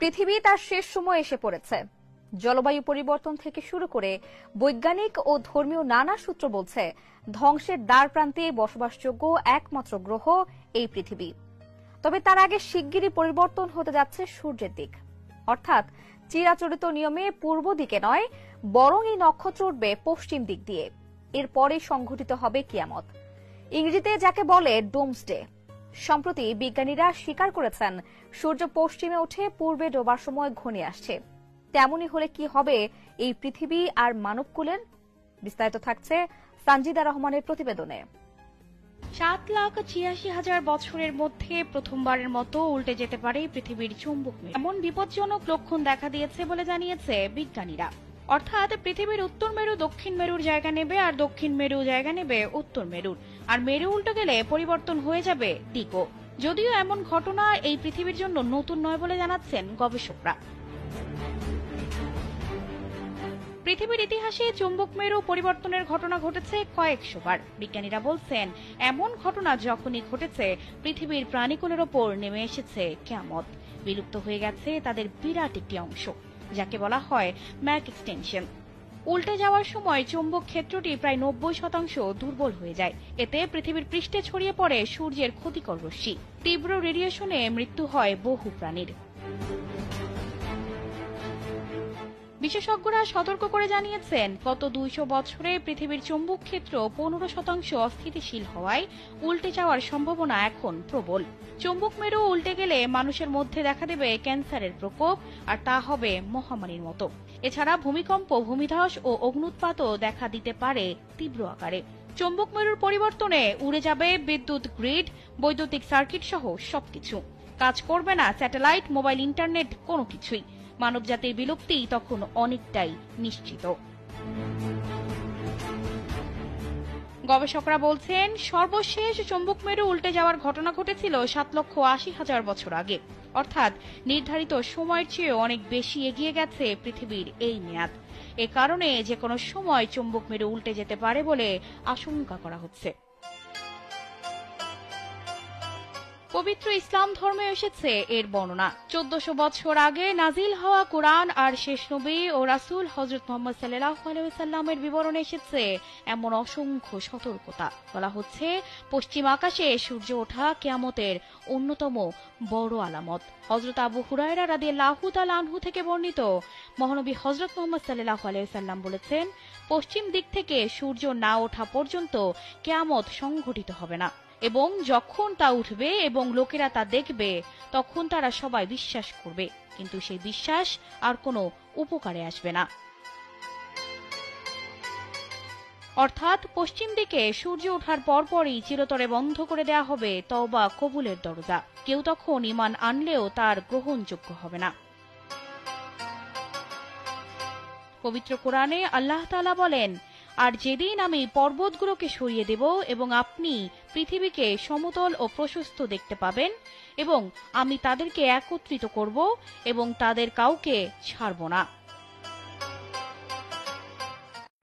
পৃথিবী তার শেষ সময় এসে পড়েছে। জলবায়ু পরিবর্তন থেকে শুরু করে বৈজ্ঞানিক ও ধর্মীয় নানা সূত্র বলছে ধ্বংসের দ্বার প্রান্তে বসবাসযোগ্য একমাত্র গ্রহ এই পৃথিবী। তবে তার আগে শিগগিরই পরিবর্তন হতে যাচ্ছে সূর্যের দিক, অর্থাৎ চিরাচরিত নিয়মে পূর্ব দিকে নয়, বরং এই নক্ষত্র উঠবে পশ্চিম দিক দিয়ে। এরপরেই সংঘটিত হবে কিয়ামত, ইংরেজিতে যাকে বলে ডোমসডে। সম্প্রতি বিজ্ঞানীরা স্বীকার করেছেন সূর্য পশ্চিমে উঠে পূর্বে ডোবার সময় ঘনিয়ে আসছে। তেমনই হলে কি হবে এই পৃথিবী আর মানবকুলের? বিস্তারিত থাকছে সানজিদা রহমানের প্রতিবেদনে। 7,86,000 বছরের মধ্যে প্রথমবারের মতো উল্টে যেতে পারে পৃথিবীর চুম্বক মেরু। এমন বিপজ্জনক লক্ষণ দেখা দিয়েছে বলে জানিয়েছে বিজ্ঞানীরা। অর্থাৎ পৃথিবীর উত্তর মেরু দক্ষিণ মেরুর জায়গা নেবে, আর দক্ষিণ মেরু জায়গা নেবে উত্তর মেরুর। আর মেরু উল্টে গেলে পরিবর্তন হয়ে যাবে দিকও। যদিও এমন ঘটনা এই পৃথিবীর জন্য নতুন নয় বলে জানাচ্ছেন গবেষকরা। পৃথিবীর ইতিহাসে চুম্বক মেরু পরিবর্তনের ঘটনা ঘটেছে কয়েকশো বার। বিজ্ঞানীরা বলছেন এমন ঘটনা যখনই ঘটেছে পৃথিবীর প্রাণীকুলের ওপর নেমে এসেছে কিয়ামত। বিলুপ্ত হয়ে গেছে তাদের বিরাট একটি অংশ, যাকে বলা হয় ম্যাক এক্সটেনশন। উল্টে যাওয়ার সময় চুম্বক ক্ষেত্রটি প্রায় 90% দুর্বল হয়ে যায়। এতে পৃথিবীর পৃষ্ঠে ছড়িয়ে পড়ে সূর্যের ক্ষতিকর রশ্মি। তীব্র রেডিয়েশনে মৃত্যু হয় বহু প্রাণীর। বিশেষজ্ঞরা সতর্ক করে জানিয়েছেন গত 200 বছরে পৃথিবীর চুম্বক ক্ষেত্র 15% অস্থিতিশীল হওয়ায় উল্টে যাওয়ার সম্ভাবনা এখন প্রবল। চুম্বক মেরু উল্টে গেলে মানুষের মধ্যে দেখা দেবে ক্যান্সারের প্রকোপ, আর তা হবে মহামারীর মতো। এছাড়া ভূমিকম্প, ভূমিধস ও অগ্ন্যুৎপাতও দেখা দিতে পারে তীব্র আকারে। চুম্বক মেরুর পরিবর্তনে উড়ে যাবে বিদ্যুৎ গ্রিড, বৈদ্যুতিক সার্কিট সহ সবকিছু। কাজ করবে না স্যাটেলাইট, মোবাইল, ইন্টারনেট, কোনো কিছুই। মানবজাতির বিলুপ্তি তখন অনেকটাই নিশ্চিত। গবেষকরা বলছেন সর্বশেষ চুম্বক মেরু উল্টে যাওয়ার ঘটনা ঘটেছিল 7,80,000 বছর আগে। অর্থাৎ নির্ধারিত সময়ের চেয়ে অনেক বেশি এগিয়ে গেছে পৃথিবীর এই মেয়াদ। এ কারণে যে কোনো সময় চুম্বক মেরু উল্টে যেতে পারে বলে আশঙ্কা করা হচ্ছে। পবিত্র ইসলাম ধর্মে এসেছে এর বর্ণনা। 1400 বছর আগে নাজিল হওয়া কুরআন আর শেষ নবী ও রাসূল হযরত মুহাম্মদ সাল্লাল্লাহু আলাইহি ওয়াসাল্লামের বিবরণে এসেছে এমন অসংখ্য সতর্কতা। বলা হচ্ছে পশ্চিম আকাশে সূর্য ওঠা কিয়ামতের অন্যতম বড় আলামত। হযরত আবু হুরায়রা রাদিয়াল্লাহু তাআলা আনহু থেকে বর্ণিত, মহানবী হযরত মুহাম্মদ সাল্লাল্লাহু আলাইহি ওয়াসাল্লাম বলেছেন, পশ্চিম দিক থেকে সূর্য না ওঠা পর্যন্ত কিয়ামত সংঘটিত হবে না, এবং যখন তা উঠবে এবং লোকেরা তা দেখবে তখন তারা সবাই বিশ্বাস করবে, কিন্তু সেই বিশ্বাস আর কোনো উপকারে আসবে না। অর্থাৎ পশ্চিম দিকে সূর্য ওঠার পরপরই চিরতরে বন্ধ করে দেয়া হবে তওবা কবুলের দরজা। কেউ তখন ঈমান আনলেও তার গ্রহণযোগ্য হবে না। পবিত্র কোরআনে আল্লাহ তাআলা বলেন, আর যেদিন আমি পর্বতগুলোকে সরিয়ে দেব এবং আপনি পৃথিবীকে সমতল ও প্রশস্ত দেখতে পাবেন, এবং আমি তাদেরকে একত্রিত করব এবং তাদের কাউকে ছাড়ব না।